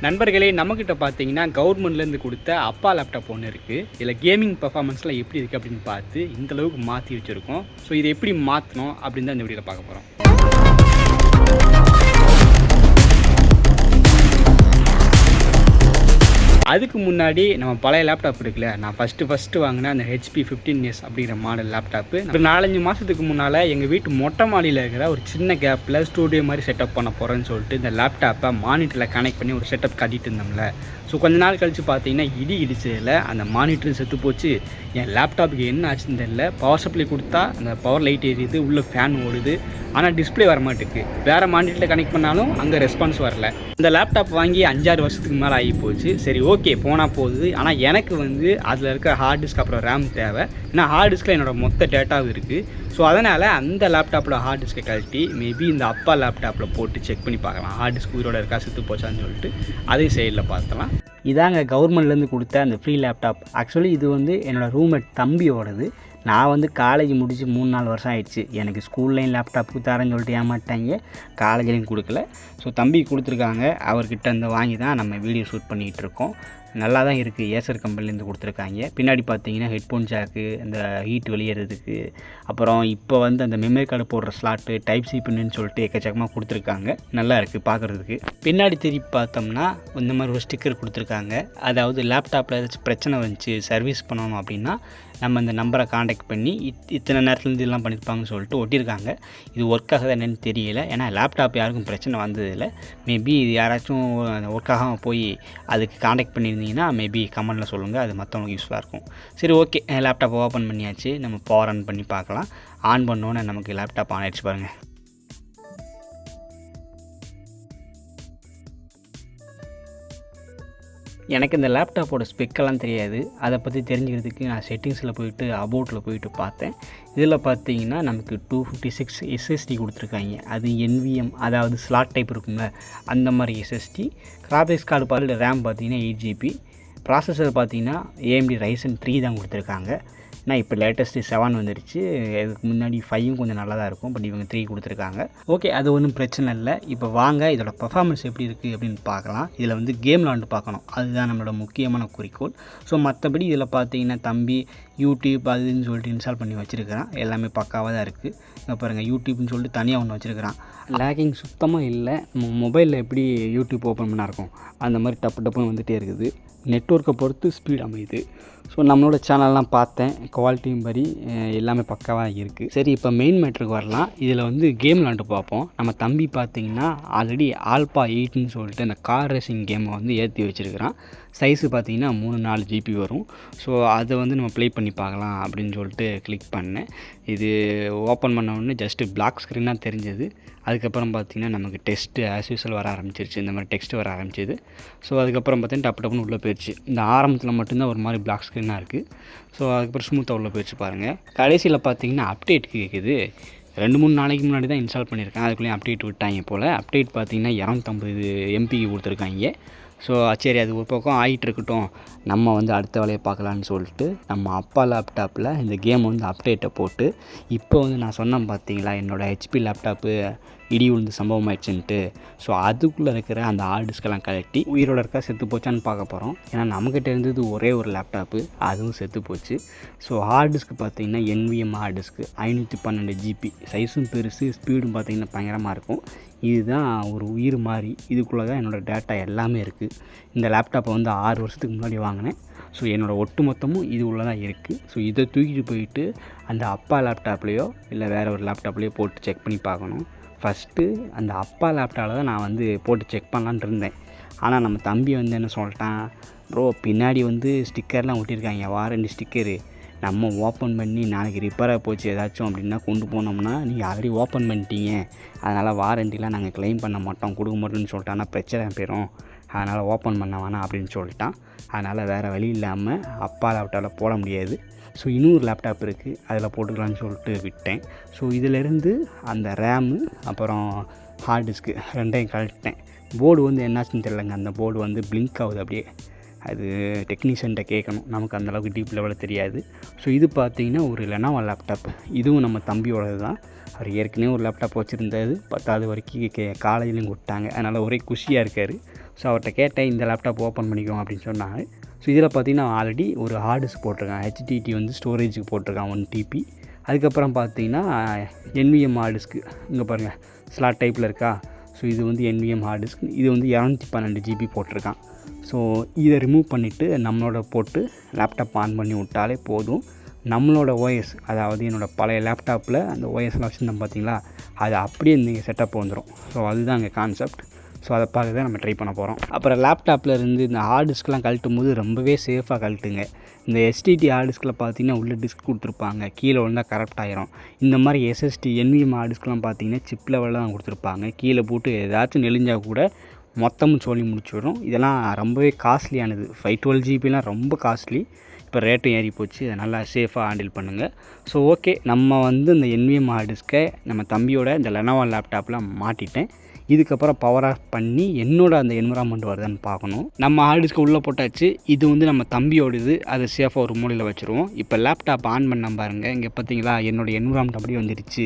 நண்பர்களே, நம்மக்கிட்ட பார்த்தீங்கன்னா கவர்மெண்ட்லேருந்து கொடுத்த அப்பா லேப்டாப் ஒன்று இருக்குது. இதில் கேமிங் பர்ஃபார்மன்ஸ்லாம் எப்படி இருக்குது அப்படின்னு பார்த்து இந்த அளவுக்கு மாற்றி வச்சுருக்கோம். ஸோ இதை எப்படி மாற்றணும் அப்படின்னு தான் இந்த வீடியோவில் பார்க்க போகிறோம். அதுக்கு முன்னாடி நம்ம பழைய லேப்டாப் இருக்குல்ல, நான் ஃபஸ்ட்டு வாங்கினேன் அந்த HP 15S அப்படிங்கிற மாடல் லேப்டாப்பு. ஒரு 4-5 மாதத்துக்கு முன்னால் எங்கள் வீட்டு மொட்டை மாடியில் இருக்கிற ஒரு சின்ன கேப்பில் ஸ்டூடியோ மாதிரி செட்டப் பண்ண போகிறேன்னு சொல்லிட்டு இந்த லேப்டாப்பை மானிட்டரில் கனெக்ட் பண்ணி ஒரு செட்டப் காட்டிகிட்டு இருந்தோம்ல. ஸோ கொஞ்ச நாள் கழித்து பார்த்தீங்கன்னா இடிச்சதில் அந்த மானிட்டரும் செத்து போச்சு. என் லேப்டாப்புக்கு என்ன ஆச்சுன்னு தெரியல. பவர் சப்ளை கொடுத்தா அந்த பவர் லைட் எரியுது, உள்ளே ஃபேன் ஓடுது, ஆனால் டிஸ்பிளே வர மாட்டேங்குது. வேறு மானிட்டரில் கனெக்ட் பண்ணாலும் அங்கே ரெஸ்பான்ஸ் வரல. இந்த லேப்டாப் வாங்கி 5-6 வருஷத்துக்கு மேலே ஆகி போச்சு. சரி ஓகே, போனால் போகுது. ஆனால் எனக்கு அதில் இருக்க ஹார்ட் டிஸ்க் அப்புறம் ரேம் தேவை. ஏன்னா ஹார்ட் டிஸ்கில் என்னோடய மொத்த டேட்டாவும் இருக்குது. ஸோ அதனால் அந்த லேப்டாப்பில் ஹார்ட் டிஸ்கை கழட்டி மேபி இந்த அப்பா லேப்டாப்பில் போட்டு செக் பண்ணி பார்க்கலாம். ஹார்ட் டிஸ்க் உயிரோட இருக்கா செத்து போச்சான்னு சொல்லிட்டு அதையும் சைடில் பார்த்தலாம். இதாங்க கவர்மெண்ட்லேருந்து கொடுத்த அந்த ஃப்ரீ லேப்டாப். ஆக்சுவலி இது என்னோடய ரூம்மேட் தம்பியோடது. நான் காலேஜ் முடித்து 3-4 வருஷம் ஆகிடுச்சு. எனக்கு ஸ்கூல்லையும் லேப்டாப்புக்கு தரேன்னு சொல்லிட்டு ஏமாட்டாங்க, காலேஜ்லேயும் கொடுக்கல. ஸோ தம்பி கொடுத்துருக்காங்க. அவர்கிட்ட இருந்து வாங்கி தான் நம்ம வீடியோ ஷூட் பண்ணிகிட்டு இருக்கோம். நல்லா தான் இருக்குது. ஏசர் கம்பெனிலேருந்து கொடுத்துருக்காங்க. பின்னாடி பார்த்தீங்கன்னா ஹெட்ஃபோன் ஜாக்கு, அந்த ஹீட் வெளியேறதுக்கு, அப்புறம் இப்போ அந்த மெமரி கார்டு போடுற ஸ்லாட்டு, டைப் சி பின்னு சொல்லிட்டு எக்கச்சக்கமாக கொடுத்துருக்காங்க. நல்லா இருக்குது பார்க்குறதுக்கு. பின்னாடி திருப்பி பார்த்தோம்னா இந்த மாதிரி ஒரு ஸ்டிக்கர் கொடுத்துருக்காங்க. அதாவது லேப்டாப்பில் ஏதாச்சும் பிரச்சனை வந்துச்சு, சர்வீஸ் பண்ணணும் அப்படின்னா நம்ம இந்த நம்பரை காண்டாக்ட் பண்ணி இத்தனை நேரத்துலேருந்து இதெல்லாம் பண்ணியிருப்பாங்கன்னு சொல்லிட்டு ஒட்டியிருக்காங்க. இது ஒர்க் ஆகுது என்னென்னு தெரியல. ஏன்னா லேப்டாப் யாருக்கும் பிரச்சனை வந்ததில்லை. மேபி இது யாராச்சும் ஒர்க் ஆகாமல் போய் அதுக்கு காண்டாக்ட் பண்ணியிருந்தீங்கன்னா மேபி கமெண்டில் சொல்லுங்கள், அது மற்றவங்களுக்கு யூஸ்ஃபுல்லாக இருக்கும். சரி ஓகே, லேப்டாப் ஓப்பன் பண்ணியாச்சு. நம்ம பவர் ஆன் பண்ணி பார்க்கலாம். ஆன் பண்ணோன்னே நமக்கு லேப்டாப் ஆன் ஆகிடுச்சு பாருங்கள். எனக்கு இந்த லேப்டாப்போட ஸ்பெக்கெல்லாம் தெரியாது. அதை பற்றி தெரிஞ்சுக்கிறதுக்கு நான் செட்டிங்ஸில் போயிட்டு அபவுட்டில் போயிட்டு பார்த்தேன். இதில் பார்த்தீங்கன்னா நமக்கு 256 SSD கொடுத்துருக்காங்க. அது NVM, அதாவது ஸ்லாட் டைப் இருக்கும்ல, அந்த மாதிரி SSD. கிராஃபிக்ஸ் கார்டு பார்த்து ரேம் பார்த்தீங்கன்னா 8GB. ப்ராசஸர் பார்த்தீங்கன்னா AMD Ryzen 3 தான் கொடுத்துருக்காங்க. ஏன்னா இப்போ லேட்டஸ்ட்டு 7 வந்துடுச்சு. இதுக்கு முன்னாடி 5 கொஞ்சம் நல்லா தான் இருக்கும். பட் இவங்க 3 கொடுத்துருக்காங்க. ஓகே, அது ஒன்றும் பிரச்சனை இல்லை. இப்போ வாங்க இதோட பர்ஃபார்மன்ஸ் எப்படி இருக்குது அப்படின்னு பார்க்கலாம். இதில் கேம் விளாண்டு பார்க்கணும், அதுதான் நம்மளோட முக்கியமான குறிக்கோள். ஸோ மற்றபடி இதில் பார்த்தீங்கன்னா தம்பி யூடியூப் அதுன்னு சொல்லிட்டு இன்ஸ்டால் பண்ணி வச்சுருக்கிறான். எல்லாமே பக்காவாக தான் இருக்குது. இங்கே பாருங்கள், யூடியூப்னு சொல்லிட்டு தனியாக ஒன்று வச்சுருக்கிறான். லேக்கிங் சுத்தமாக இல்லை. மொபைலில் எப்படி யூடியூப் ஓப்பன் பண்ணால் இருக்கும் அந்த மாதிரி டப்புன்னு வந்துகிட்டே இருக்குது. நெட்வொர்க்கை பொறுத்து ஸ்பீட் அமையுது. ஸோ நம்மளோட சேனல்லாம் பார்த்தேன், குவாலிட்டியும் படி எல்லாமே பக்காவாக இருக்குது. சரி, இப்போ மெயின் மேட்ருக்கு வரலாம். இதில் கேம் விளாண்டு பார்ப்போம். நம்ம தம்பி பார்த்திங்கன்னா ஆல்ரெடி ஆல்பா 8ன்னு சொல்லிட்டு அந்த கார் ரேசிங் கேமை ஏற்றி வச்சுருக்கிறான். சைஸு பார்த்திங்கன்னா 3-4 GB வரும். ஸோ அதை நம்ம ப்ளே பண்ணி பார்க்கலாம் அப்படின்னு சொல்லிட்டு கிளிக் பண்ணேன். இது ஓப்பன் பண்ண உடனே ஜஸ்ட்டு பிளாக் ஸ்க்ரீனாக தெரிஞ்சது. அதுக்கப்புறம் பார்த்திங்கன்னா நமக்கு டெஸ்ட்டு ஆஸ் யூஸ்வல் வர ஆரம்பிச்சிருச்சு. இந்த மாதிரி டெக்ஸ்ட்டு வர ஆரம்பிச்சிது. ஸோ அதுக்கப்புறம் பார்த்திங்கன்னா டப்புன்னு உள்ளே போயிடுச்சு. இந்த ஆரம்பத்தில் மட்டும்தான் ஒரு மாதிரி பிளாக் ஸ்க்ரீனாக இருக்குது. ஸோ அதுக்கப்புறம் ஸ்மூத்தாக உள்ளே போயிடுச்சு பாருங்கள். கடைசியில் பார்த்திங்கன்னா அப்டேட் கேட்குது. 2-3 நாளைக்கு முன்னாடி தான் இன்ஸ்டால் பண்ணியிருக்கேன். அதுக்குள்ளேயும் அப்டேட் விட்டாங்க போல். அப்டேட் பார்த்திங்கன்னா 250 MB கொடுத்துருக்காங்க. ஸோ சரி, அது ஒரு பக்கம் ஆகிட்டு இருக்கட்டும், நம்ம அடுத்த வேலையை பார்க்கலான்னு சொல்லிட்டு நம்ம அப்பா லேப்டாப்பில் இந்த கேம் அப்டேட்டை போட்டு இப்போ நான் சொன்னேன் பார்த்தீங்களா, என்னோடய HP லேப்டாப்பு இடி விழுந்து சம்பவம் ஆயிடுச்சுன்ட்டு. ஸோ அதுக்குள்ளே இருக்கிற அந்த ஹார்ட் டிஸ்கெல்லாம் கழட்டி உயிரோட இருக்கா செத்து போச்சான்னு பார்க்க போகிறோம். ஏன்னா நம்மக்கிட்ட இருந்தது ஒரே ஒரு லேப்டாப்பு, அதுவும் செத்து போச்சு. ஸோ ஹார்ட் டிஸ்க்கு பார்த்திங்கன்னா NVM ஹார்ட் டிஸ்க்கு 512 GB. சைஸும் பெருசு, ஸ்பீடும் பார்த்திங்கன்னா பயங்கரமாக இருக்கும். இதுதான் ஒரு உயிர் மாதிரி. இதுக்குள்ளே தான் என்னோடய டேட்டா எல்லாமே இருக்குது. இந்த லேப்டாப்பை 6 வருஷத்துக்கு முன்னாடி வாங்கினேன். ஸோ என்னோடய ஒட்டு மொத்தமும் இது உள்ளே தான் இருக்குது. ஸோ இதை தூக்கிட்டு போயிட்டு அந்த அப்பா லேப்டாப்லேயோ இல்லை வேறு ஒரு லேப்டாப்லேயோ போட்டு செக் பண்ணி பார்க்கணும். ஃபஸ்ட்டு அந்த அப்பா லேப்டாப்பில் தான் நான் போட்டு செக் பண்ணலான்ட்டு இருந்தேன். ஆனால் நம்ம தம்பி என்ன சொல்லிட்டான், ப்ரோ பின்னாடி ஸ்டிக்கர்லாம் ஒட்டியிருக்காங்க, வாரண்டி ஸ்டிக்கரு. நம்ம ஓப்பன் பண்ணி நாளைக்கு ரிப்பேராக போச்சு ஏதாச்சும் அப்படின்னா கொண்டு போனோம்னா நீங்கள் ஆல்ரெடி ஓப்பன் பண்ணிட்டீங்க, அதனால் வாரண்டிலாம் நாங்கள் க்ளைம் பண்ண மாட்டோம், கொடுக்க மாட்டோம்னு சொல்லிட்டான்னா பிரச்சனை போயிடும். அதனால் ஓப்பன் பண்ண வேணாம் அப்படின்னு சொல்லிட்டான். அதனால் வேறு வழி இல்லாமல் அப்பா லேப்டாப்பில் போட முடியாது. ஸோ இன்னொரு லேப்டாப் இருக்குது, அதில் போட்டுக்கலான்னு சொல்லிட்டு விட்டேன். ஸோ இதிலேருந்து அந்த ரேமு அப்புறம் ஹார்ட் டிஸ்க்கு 2யும் கழட்டிட்டேன். போர்டு என்னாச்சுன்னு தெரியலங்க. அந்த போர்டு பிளிங்க் ஆகுது அப்படியே. அது டெக்னீஷியன்கிட்ட கேட்கணும், நமக்கு அந்தளவுக்கு டீப் லெவலில் தெரியாது. ஸோ இது பார்த்திங்கன்னா ஒரு லெனோவோ லேப்டாப். இதுவும் நம்ம தம்பியோடது தான். அவர் ஏற்கனவே ஒரு லேப்டாப் வச்சுருந்தாரு, 10வது வரைக்கும் காலேஜ்லேயும் விட்டாங்க. அதனால் ஒரே குஷியாக இருக்கார். ஸோ அவர்கிட்ட கேட்டேன், இந்த லேப்டாப் ஓப்பன் பண்ணிக்கோங்க அப்படின்னு சொன்னாங்க. ஸோ இதில் பார்த்தீங்கன்னா ஆல்ரெடி ஒரு ஹார்ட் டிஸ்க் போட்டிருக்கான், HDD வந்து ஸ்டோரேஜுக்கு போட்டிருக்கான் 1 TB. அதுக்கப்புறம் பார்த்தீங்கன்னா NVM ஹார்ட் டிஸ்க்கு இங்கே பாருங்கள் ஸ்லாட் டைப்பில் இருக்கா. ஸோ இது வந்து NVM ஹார்ட் டிஸ்க், இது வந்து 212 GB போட்டிருக்கான். ஸோ இதை ரிமூவ் பண்ணிவிட்டு நம்மளோட போட்டு லேப்டாப் ஆன் பண்ணி விட்டாலே போதும். நம்மளோட OS, அதாவது என்னோடய பழைய லேப்டாப்பில் அந்த OSலாம் வச்சுருந்தோம் பார்த்தீங்களா, அது அப்படியே நீங்கள் செட்டப் வந்துடும். ஸோ அதுதான் இங்கே கான்செப்ட். ஸோ அதை பார்க்க தான் நம்ம ட்ரை பண்ண போகிறோம். அப்புறம் லேப்டாப்பில் இருந்து இந்த ஹார்ட் டிஸ்க்லாம் கழட்டும் போது ரொம்பவே சேஃபாக கழட்டுங்க. இந்த STT ஹார்ட் டிஸ்கில் பார்த்தீங்கன்னா உள்ள டிஸ்க் கொடுத்துருப்பாங்க, கீழே விழுந்தால் கரெக்ட் ஆயிரும். இந்த மாதிரி SSD NVM ஹார்ட் டிஸ்க்லாம் பார்த்தீங்கன்னா சிப் லெவலில் தான் கொடுத்துருப்பாங்க. கீழே போட்டு ஏதாச்சும் நெளிஞ்சால் கூட மொத்தமும் சொல்லி முடிச்சுடும். இதெல்லாம் ரொம்பவே காஸ்ட்லியானது. 512 GBலாம் ரொம்ப காஸ்ட்லி. இப்போ ரேட்டும் ஏறி போச்சு. அதை நல்லா சேஃபாக ஹேண்டில் பண்ணுங்கள். ஸோ ஓகே, நம்ம வந்து இந்த NVM ஹார்ட் டிஸ்க்கை நம்ம தம்பியோட இந்த லெனோவோ லேப்டாப்பில் மாட்டிட்டேன். இதுக்கப்புறம் பவர் ஆஃப் பண்ணி என்னோட அந்த என்விரான்மெண்ட் வருதான்னு பார்க்கணும். நம்ம ஹார்ட் டிஸ்க்கு உள்ளே போட்டாச்சு. இது வந்து நம்ம தம்பியோடது, அதை சேஃபாக ஒரு மூலையில் வச்சுருவோம். இப்போ லேப்டாப் ஆன் பண்ண பாருங்கள், இங்கே பார்த்தீங்களா என்னோடய என்விரான்மெண்ட் அப்படியே வந்துடுச்சு.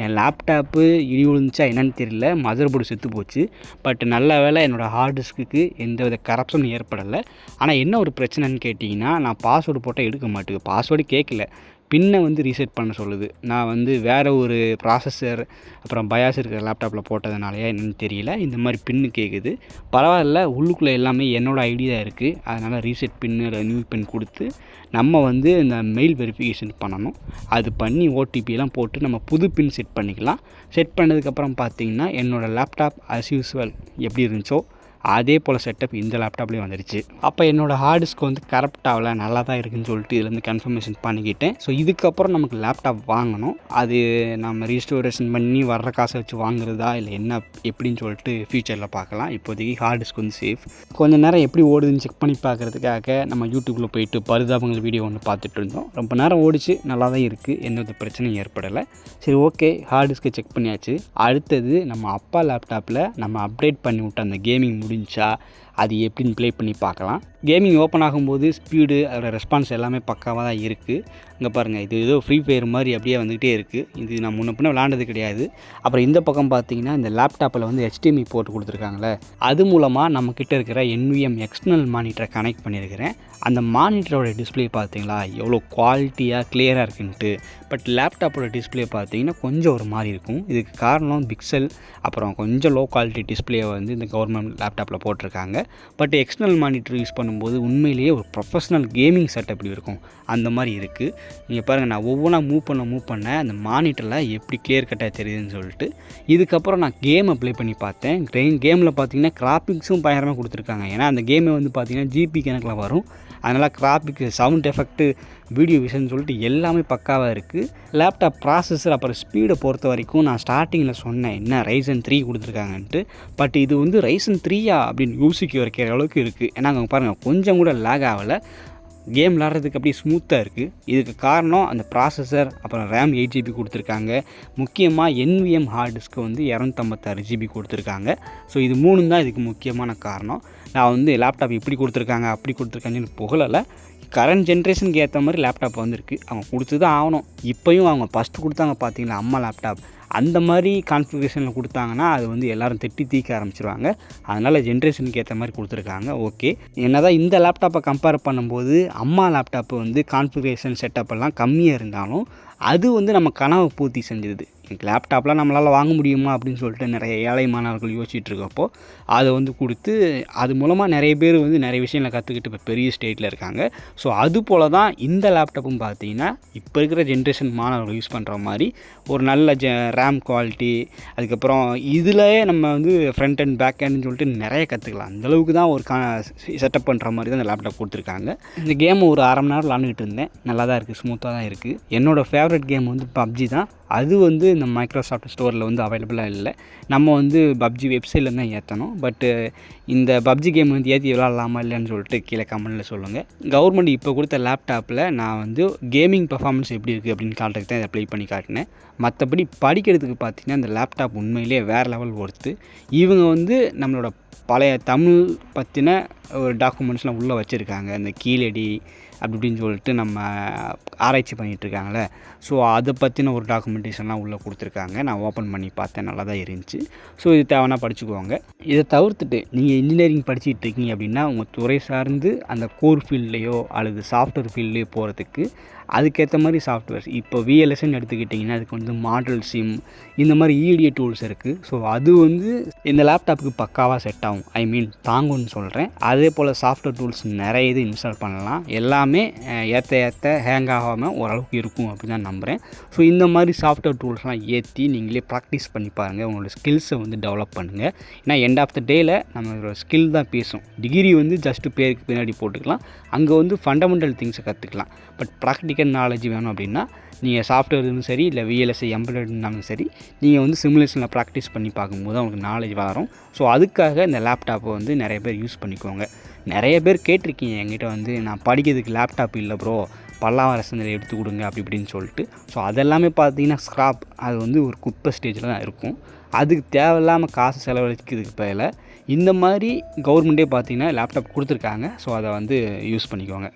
என் லேப்டாப்பு இடி விழுந்துச்சா என்னன்னு தெரியல, மதர் போர்டு செத்து போச்சு. பட் நல்ல வேளை என்னோடய ஹார்ட் டிஸ்க்கு எந்த வித கரப்ஷனும் ஏற்படலை. ஆனால் என்ன ஒரு பிரச்சனைன்னு கேட்டிங்கன்னா, நான் பாஸ்வேர்டு போட்டால் எடுக்க மாட்டேங்குது. பாஸ்வேர்டு கேட்கல, பின்னை வந்து ரீசெட் பண்ண சொல்லுது. நான் வந்து வேறு ஒரு ப்ராசஸர் அப்புறம் பயாஸ் இருக்கிற லேப்டாப்பில் போட்டதுனாலையா என்னென்னு தெரியல, இந்த மாதிரி பின்னு கேட்குது. பரவாயில்ல, உள்ளுக்குள்ளே எல்லாமே என்னோடய ஐடி தான் இருக்குது. அதனால் ரீசெட் பின்னு நியூ பின் கொடுத்து நம்ம வந்து இந்த மெயில் வெரிஃபிகேஷன் பண்ணணும். அது பண்ணி OTPலாம் போட்டு நம்ம புது பின் செட் பண்ணிக்கலாம். செட் பண்ணதுக்கப்புறம் பார்த்திங்கன்னா என்னோடய லேப்டாப் அஸ் யூஸ்வல் எப்படி இருந்துச்சோ அதே போல் செட்டப் இந்த லேப்டாப்லேயும் வந்துடுச்சு. அப்போ என்னோடய ஹார்ட் டிஸ்க் வந்து கரெக்ட் ஆகலை, நல்லா தான் இருக்குதுன்னு சொல்லிட்டு இதுலேருந்து கன்ஃபர்மேஷன் பண்ணிக்கிட்டேன். ஸோ இதுக்கப்புறம் நமக்கு லேப்டாப் வாங்கணும். அது நம்ம ரீஸ்டோரேஷன் பண்ணி வர்ற காசை வச்சு வாங்குறதா இல்லை என்ன எப்படின்னு சொல்லிட்டு ஃப்யூச்சரில் பார்க்கலாம். இப்போதைக்கு ஹார்ட் டிஸ்க் வந்து சேஃப். கொஞ்சம் நேரம் எப்படி ஓடுதுன்னு செக் பண்ணி பார்க்குறதுக்காக நம்ம யூடியூப்பில் போயிட்டு பரிதாபங்கள் வீடியோ ஒன்று பார்த்துட்டு இருந்தோம். ரொம்ப நேரம் ஓடிச்சு, நல்லா தான் இருக்குது, எந்த ஒரு பிரச்சனையும் ஏற்படலை. சரி ஓகே, ஹார்ட் டிஸ்க்கை செக் பண்ணியாச்சு. அடுத்தது நம்ம அப்பா லேப்டாப்பில் நம்ம அப்டேட் பண்ணி விட்ட அந்த கேமிங் முடிஞ்சா அது எப்படின்னு ப்ளே பண்ணி பார்க்கலாம். கேமிங் ஓப்பன் ஆகும்போது ஸ்பீடு அதோட ரெஸ்பான்ஸ் எல்லாமே பக்காவாக தான் இருக்குது. இங்கே பாருங்கள், இது ஏதோ ஃப்ரீ ஃபயர் மாதிரி அப்படியே வந்துக்கிட்டே இருக்குது. இது நான் முன்ன பின்ன விளாண்டது கிடையாது. அப்புறம் இந்த பக்கம் பார்த்தீங்கன்னா இந்த லேப்டாப்பில் வந்து HDMI போட்டு கொடுத்துருக்காங்களே, அது மூலமாக நம்மக்கிட்ட இருக்கிற NVM எக்ஸ்டர்னல் மானிட்டரை கனெக்ட் பண்ணியிருக்கிறேன். அந்த மானிட்டரோட டிஸ்பிளே பார்த்தீங்களா எவ்வளோ குவாலிட்டியாக கிளியராக இருக்குன்ட்டு. பட் லேப்டாப்போட டிஸ்பிளே பார்த்தீங்கன்னா கொஞ்சம் ஒரு மாதிரி இருக்கும். இதுக்கு காரணம் பிக்சல் அப்புறம் கொஞ்சம் லோ குவாலிட்டி டிஸ்பிளே வந்து இந்த கவர்மெண்ட் லேப்டாப்பில் போட்டிருக்காங்க. பட் எக்ஸ்டர்னல் மானிட்டர் யூஸ் பண்ணும்போது உண்மையிலேயே ஒரு ப்ரொஃபஷ்னல் கேமிங் செட்டப் எப்படி இருக்கும் அந்த மாதிரி இருக்குது. நீங்கள் பாருங்கள், நான் ஒவ்வொன்றா மூவ் பண்ண அந்த மானிட்டரில் எப்படி கிளியர் கட்டாக தெரியுதுன்னு சொல்லிட்டு. இதுக்கப்புறம் நான் கேமை ப்ளே பண்ணி பார்த்தேன். கேமில் பார்த்தீங்கன்னா கிராஃபிக்ஸும் பயங்கரமாக கொடுத்துருக்காங்க. ஏன்னா அந்த கேமை வந்து பார்த்தீங்கன்னா GB கணக்கில் வரும். அதனால் graphic, sound effect, video vision சொல்லிட்டு எல்லாமே பக்காவாக இருக்குது. லேப்டாப் ப்ராசஸர் அப்புறம் ஸ்பீடை பொறுத்த வரைக்கும் நான் ஸ்டார்டிங்கில் சொன்னேன் என்ன Ryzen 3 கொடுத்துருக்காங்கன்ட்டு. பட் இது வந்து Ryzen 3யா அப்படின்னு யோசிக்க வைக்கிற அளவுக்கு இருக்குது. ஏன்னா அங்கே பாருங்கள் கொஞ்சம் கூட லேக் ஆகலை, கேம் விளாட்றதுக்கு அப்படியே ஸ்மூத்தாக இருக்குது. இதுக்கு காரணம் அந்த ப்ராசஸர் அப்புறம் RAM 8 GB கொடுத்துருக்காங்க. முக்கியமாக NVM ஹார்ட் டிஸ்க்கு வந்து 256 GB கொடுத்துருக்காங்க. ஸோ இது 3 தான் இதுக்கு முக்கியமான காரணம். நான் வந்து லேப்டாப் இப்படி கொடுத்துருக்காங்க அப்படி கொடுத்துருக்காங்கன்னு புகழலை. கரண்ட் ஜென்ரேஷனுக்கு ஏற்ற மாதிரி லேப்டாப் வந்துருக்கு, அவங்க கொடுத்து தான் ஆகணும். இப்போயும் அவங்க ஃபஸ்ட்டு கொடுத்தாங்க பார்த்தீங்களா அம்மா லேப்டாப், அந்த மாதிரி கான்ஃபிகரேஷனில் கொடுத்தாங்கன்னா அது வந்து எல்லோரும் தீக்க ஆரம்பிச்சிருவாங்க. அதனால் ஜென்ரேஷனுக்கு ஏற்ற மாதிரி கொடுத்துருக்காங்க. ஓகே, என்ன தான் இந்த லேப்டாப்பை கம்பேர் பண்ணும்போது அம்மா லேப்டாப்பு வந்து கான்ஃபிகரேஷன் செட்டப்பெல்லாம் கம்மியாக இருந்தாலும் அது வந்து நம்ம கனவை பூர்த்தி செஞ்சுது. லேப்டாப்லாம் நம்மளால் வாங்க முடியுமா அப்படின்னு சொல்லிட்டு நிறைய ஏழை மாணவர்கள் யோசிச்சுட்டு இருக்கப்போ அதை வந்து கொடுத்து அது மூலமாக நிறைய பேர் வந்து நிறைய விஷயங்களை கற்றுக்கிட்டு இப்போ பெரிய ஸ்டேட்டில் இருக்காங்க. ஸோ அது போல் தான் இந்த லேப்டாப்பும் பார்த்தீங்கன்னா இப்போ இருக்கிற ஜென்ரேஷன் மாணவர்கள் யூஸ் பண்ணுற மாதிரி ஒரு நல்ல RAM குவாலிட்டி, அதுக்கப்புறம் இதிலேயே நம்ம வந்து ஃப்ரண்ட் அண்ட் பேக் ஹேண்ட்னு சொல்லிட்டு நிறைய கற்றுக்கலாம். அந்தளவுக்கு தான் ஒரு செட்டப் பண்ணுற மாதிரி தான் இந்த லேப்டாப் கொடுத்துருக்காங்க. இந்த கேம் ஒரு அரை மணி நேரம் விளாண்டுக்கிட்டு இருந்தேன், நல்லா தான் இருக்குது, ஸ்மூத்தாக தான் இருக்குது. என்னோடய ஃபேவரட் கேம் வந்து PUBG தான். அது வந்து இந்த மைக்ரோசாஃப்ட் ஸ்டோரில் வந்து அவைலபிளாக இல்லை. நம்ம வந்து PUBG வெப்சைட்டில் தான் ஏற்றணும். பட்டு இந்த PUBG கேம் வந்து ஏற்றி விளாட்லாமா இல்லைன்னு சொல்லிட்டு கீழே கமெண்ட்டில் சொல்லுங்கள். கவர்மெண்ட் இப்போ கொடுத்த லேப்டாப்பில் நான் வந்து கேமிங் பர்ஃபார்மன்ஸ் எப்படி இருக்குது அப்படின்னு காட்டுறதுக்கு தான் இதை ப்ளே பண்ணி காட்டினேன். மற்றபடி படிக்கிறதுக்கு பார்த்திங்கன்னா இந்த லேப்டாப் உண்மையிலேயே வேறு லெவல் ஒர்த்து. இவங்க வந்து நம்மளோட பழைய தமிழ் பற்றின ஒரு டாக்குமெண்ட்ஸ்லாம் உள்ளே வச்சுருக்காங்க. இந்த கீழடி அப்படி இப்படின்னு சொல்லிட்டு நம்ம ஆராய்ச்சி பண்ணிகிட்ருக்காங்களே, ஸோ அதை பற்றின ஒரு டாக்குமெண்டேஷன்லாம் உள்ளே கொடுத்துருக்காங்க. நான் ஓப்பன் பண்ணி பார்த்தேன், நல்லா தான் இருந்துச்சு. ஸோ இது தேவைன்னா படிச்சுக்குவாங்க. இதை தவிர்த்துட்டு நீங்கள் இன்ஜினியரிங் படிச்சுட்டு இருக்கீங்க அப்படின்னா உங்கள் துறை சார்ந்து அந்த கோர் ஃபீல்ட்லேயோ அல்லது சாஃப்ட்வேர் ஃபீல்ட்லேயோ போகிறதுக்கு அதுக்கேற்ற மாதிரி சாஃப்ட்வேர்ஸ் இப்போ VLSன்னு எடுத்துக்கிட்டிங்கன்னா அதுக்கு வந்து மாடல் சிம் இந்த மாதிரி EDA டூல்ஸ் இருக்குது. ஸோ அது வந்து இந்த லேப்டாப்புக்கு பக்காவாக செட் ஆகும், ஐ மீன் தாங்கும்னு சொல்கிறேன். அதே போல் சாஃப்ட்வேர் டூல்ஸ் நிறைய இது இன்ஸ்டால் பண்ணலாம். எல்லாமே ஏற்ற ஹேங் ஆகாமல் ஓரளவுக்கு இருக்கும் அப்படின்னு தான் நம்புகிறேன். ஸோ இந்த மாதிரி சாஃப்ட்வேர் டூல்ஸ்லாம் ஏற்றி நீங்களே ப்ராக்டிஸ் பண்ணி பாருங்கள், உங்களோட ஸ்கில்ஸை வந்து டெவலப் பண்ணுங்கள். ஏன்னா எண்ட் ஆஃப் த டேயில் நம்மளோட ஸ்கில் தான் பேசும். டிகிரி வந்து ஜஸ்ட்டு பேருக்கு பின்னாடி போட்டுக்கலாம், அங்கே வந்து ஃபண்டமெண்டல் திங்ஸை கற்றுக்கலாம். பட் ப்ராக்டிக்கல் நாலேஜ் வேணும் அப்படின்னா நீங்கள் சாஃப்ட்வேரும் சரி இல்லை VLSI எம்ப்ராய்டரினாலும் சரி நீங்கள் வந்து சிமுலேஷனில் ப்ராக்டிஸ் பண்ணி பார்க்கும்போது தான் உங்களுக்கு நாலேஜ் வரும். ஸோ அதுக்காக இந்த லேப்டாப்பை வந்து நிறைய பேர் யூஸ் பண்ணிக்கோங்க. நிறைய பேர் கேட்டிருக்கீங்க என்கிட்ட வந்து, நான் படிக்கிறதுக்கு லேப்டாப் இல்லை ப்ரோ, பல்லாவரசனில் எடுத்து கொடுங்க அப்படி இப்படின்னு சொல்லிட்டு. ஸோ அதெல்லாமே பார்த்தீங்கன்னா ஸ்க்ராப், அது வந்து ஒரு குப்பை ஸ்டேஜில் தான் இருக்கும். அதுக்கு தேவையில்லாமல் காசு செலவழிக்கிறதுக்கு பதிலாக இந்த மாதிரி கவர்மெண்ட்டே பார்த்தீங்கன்னா லேப்டாப் கொடுத்துருக்காங்க. ஸோ அதை வந்து யூஸ் பண்ணிக்கோங்க.